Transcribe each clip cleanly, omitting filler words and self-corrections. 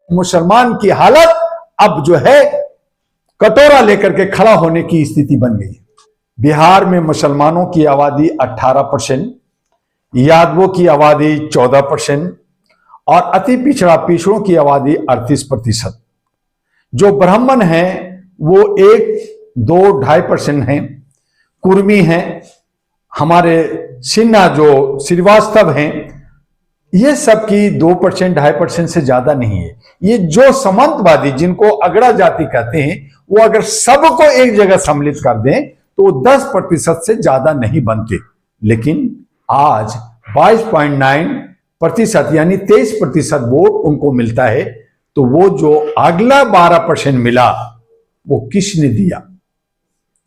मुसलमान की हालत अब जो है कटोरा लेकर के खड़ा होने की स्थिति बन गई। बिहार में मुसलमानों की आबादी 18%, यादवों की आबादी 14% और अति पिछड़ा पिछड़ों की आबादी 38%। जो ब्राह्मण हैं वो 1-2-2.5% हैं, कुर्मी हैं, हमारे सिन्हा जो श्रीवास्तव हैं, ये सब की 2% 2.5% से ज्यादा नहीं है। ये जो सामंतवादी जिनको अगड़ा जाति कहते हैं, वो अगर सबको एक जगह सम्मिलित कर दें तो 10% से ज्यादा नहीं बनते। लेकिन आज 22.9% यानी 23% वोट उनको मिलता है। तो वो जो अगला 12% मिला वो किसने दिया?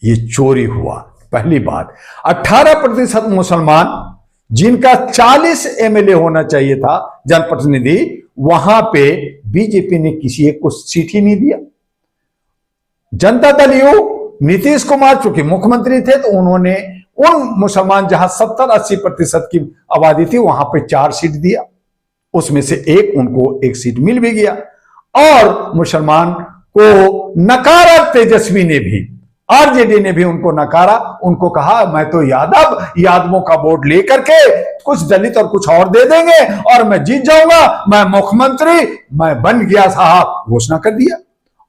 ये चोरी हुआ। पहली बात, 18% मुसलमान जिनका 40 एमएलए होना चाहिए था, जनप्रतिनिधि, वहां पे बीजेपी ने किसी एक को सीट ही नहीं दिया। जनता दल यू नीतीश कुमार चूंकि मुख्यमंत्री थे तो उन्होंने उन मुसलमान जहां 70-80% की आबादी थी वहां पे 4 सीट दिया, उसमें से उनको एक सीट मिल भी गया। और मुसलमान को नकारा तेजस्वी ने भी, आरजेडी ने भी उनको नकारा। उनको कहा मैं तो यादवों का वोट लेकर के कुछ दलित और कुछ और दे देंगे और मैं जीत जाऊंगा, मैं मुख्यमंत्री मैं बन गया साहब, घोषणा कर दिया।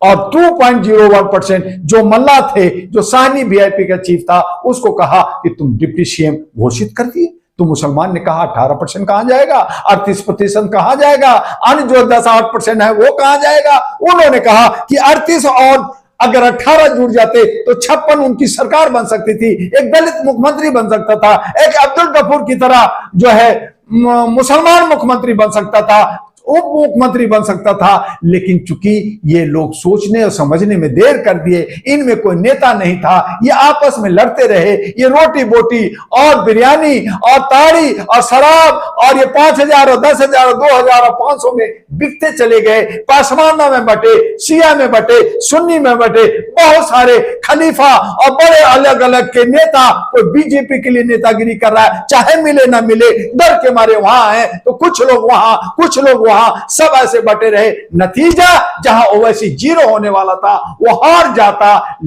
और 2.01% जो मल्ला थे, जो साहनी वीआईपी का चीफ था, उसको कहा कि तुम डिप्टी सीएम घोषित कर दिए। तो मुसलमान ने कहा 18% कहां जाएगा, 38% कहां जाएगा, अन्य जो 10-8% है वो कहां जाएगा। उन्होंने कहा कि 38 और अगर 18 जुड़ जाते तो 56 उनकी सरकार बन सकती थी, एक दलित मुख्यमंत्री बन सकता था, एक अब्दुल गफूर की तरह जो है मुसलमान मुख्यमंत्री बन सकता था, उप मुख्यमंत्री बन सकता था। लेकिन चूंकि ये लोग सोचने और समझने में देर कर दिए, इनमें कोई नेता नहीं था, ये आपस में लड़ते रहे, ये रोटी बोटी और बिरयानी और ताड़ी और शराब और ये 5,000 और 10,000 और 2,000 और 500 में बिकते चले गए। पासवाना में बटे, शिया में बटे, सुन्नी में बटे, बहुत सारे खलीफा और बड़े अलग अलग के नेता, कोई बीजेपी के लिए नेतागिरी कर रहा है, चाहे मिले ना मिले, डर के मारे वहां है, तो कुछ लोग वहां, कुछ लोग वहां, सब ऐसे बटे रहे। नतीजा जहां ओवैसी 0 होने वाला था वो हार जाता।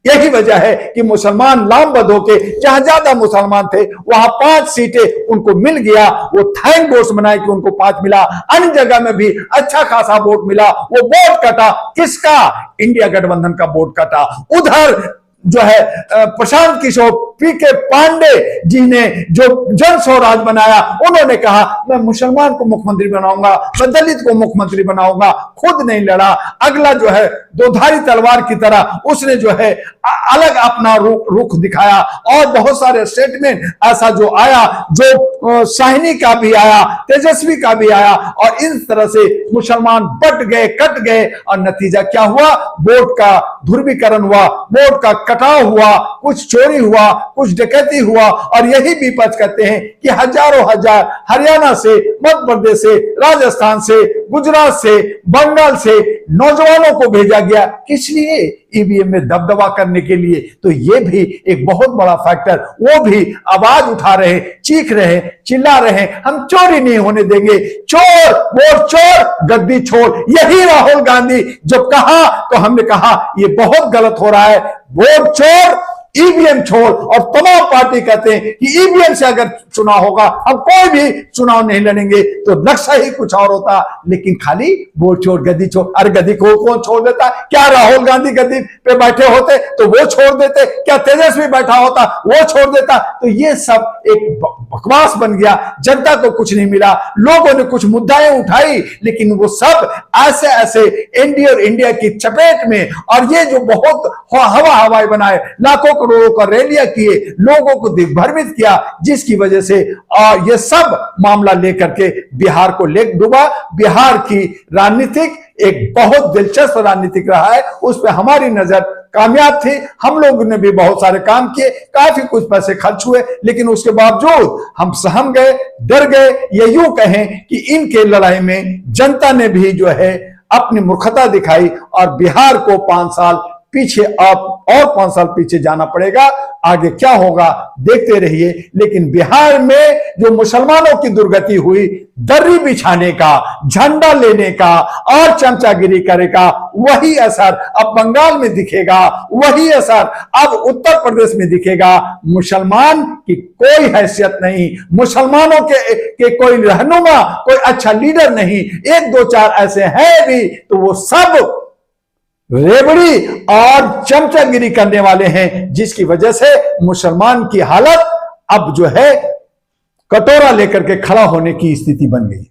यही वजह है कि मुसलमान लामबद होके, जहां ज्यादा मुसलमान थे वहां 5 सीटें उनको मिल गया। वो थैंक बोर्ड बनाए कि उनको 5 मिला। अन्य जगह में भी अच्छा खासा वोट मिला। वो वोट कटा किसका? इंडिया गठबंधन का वोट कटा। उधर जो है प्रशांत किशोर, पीके पांडे जी ने जो जन स्वराज बनाया, उन्होंने कहा मैं मुसलमान को मुख्यमंत्री बनाऊंगा, मैं दलित को मुख्यमंत्री बनाऊंगा, खुद नहीं लड़ा। अगला जो है दोधारी तलवार की तरह उसने जो है अलग अपना रुख दिखाया और बहुत सारे स्टेटमेंट ऐसा जो आया, जो शाहिनी का भी आया, तेजस्वी का भी आया, और इस तरह से मुसलमान बट गए, कट गए। और नतीजा क्या हुआ? वोट का ध्रुवीकरण हुआ, वोट का कटाव हुआ, कुछ चोरी हुआ, कुछ डकैती हुआ। और यही विपक्ष कहते हैं कि हजारों हजार हरियाणा से, मध्य प्रदेश से, राजस्थान से, गुजरात से, बंगाल से नौजवानों को भेजा गया। किस लिए? ईवीएम में दबदबा करने के लिए। तो ये भी एक बहुत बड़ा फैक्टर, वो भी आवाज उठा रहे, चीख रहे, चिल्ला रहे, हम चोरी नहीं होने देंगे, चोर वोट चोर गद्दी छोड़। यही राहुल गांधी जब कहा तो हमने कहा ये बहुत गलत हो रहा है, वोट चोर ईवीएम छोड़। और तमाम पार्टी कहते हैं कि ईवीएम से अगर चुनाव होगा हम कोई भी चुनाव नहीं लड़ेंगे। तो लक्ष्य ही कुछ और होता, लेकिन खाली वोट छोड़ गद्दी छोड़। अरे गद्दी को कौन छोड़ देता? क्या राहुल गांधी गद्दी पे बैठे होते तो वो छोड़ देते? क्या तेजस्वी बैठा होता वो छोड़ देता? तो ये सब एक बकवास बन गया। जनता को कुछ नहीं मिला, लोगों ने कुछ मुद्दाएं उठाई, लेकिन वो सब ऐसे ऐसे एनडीए और इंडिया की चपेट में, और ये जो बहुत हवाई बनाए, लाखों करोड़ों का रैलियां किए, लोगों को दिग्भ्रमित किया, जिसकी वजह से ये सब मामला लेकर के बिहार को ले डूबा। बिहार की राजनीतिक एक बहुत दिलचस्प राजनीतिक रहा है, उस पर हमारी नजर कामयाब थी। हम लोगों ने भी बहुत सारे काम किए, काफी कुछ पैसे खर्च हुए, लेकिन उसके बावजूद हम सहम गए, डर गए। ये यूं कहें कि इनके लड़ाई में जनता ने भी जो है अपनी मूर्खता दिखाई और बिहार को 5 साल पीछे आप और 5 साल पीछे जाना पड़ेगा। आगे क्या होगा देखते रहिए। लेकिन बिहार में जो मुसलमानों की दुर्गति हुई, दर्री बिछाने का, झंडा लेने का और चमचागिरी करेगा, वही असर अब बंगाल में दिखेगा, वही असर अब उत्तर प्रदेश में दिखेगा। मुसलमान की कोई हैसियत नहीं, मुसलमानों के कोई रहनुमा, कोई अच्छा लीडर नहीं। 1 2 4 ऐसे हैं भी तो वो सब रेबड़ी और चमचागिरी करने वाले हैं, जिसकी वजह से मुसलमान की हालत अब जो है कटोरा लेकर के खड़ा होने की स्थिति बन गई।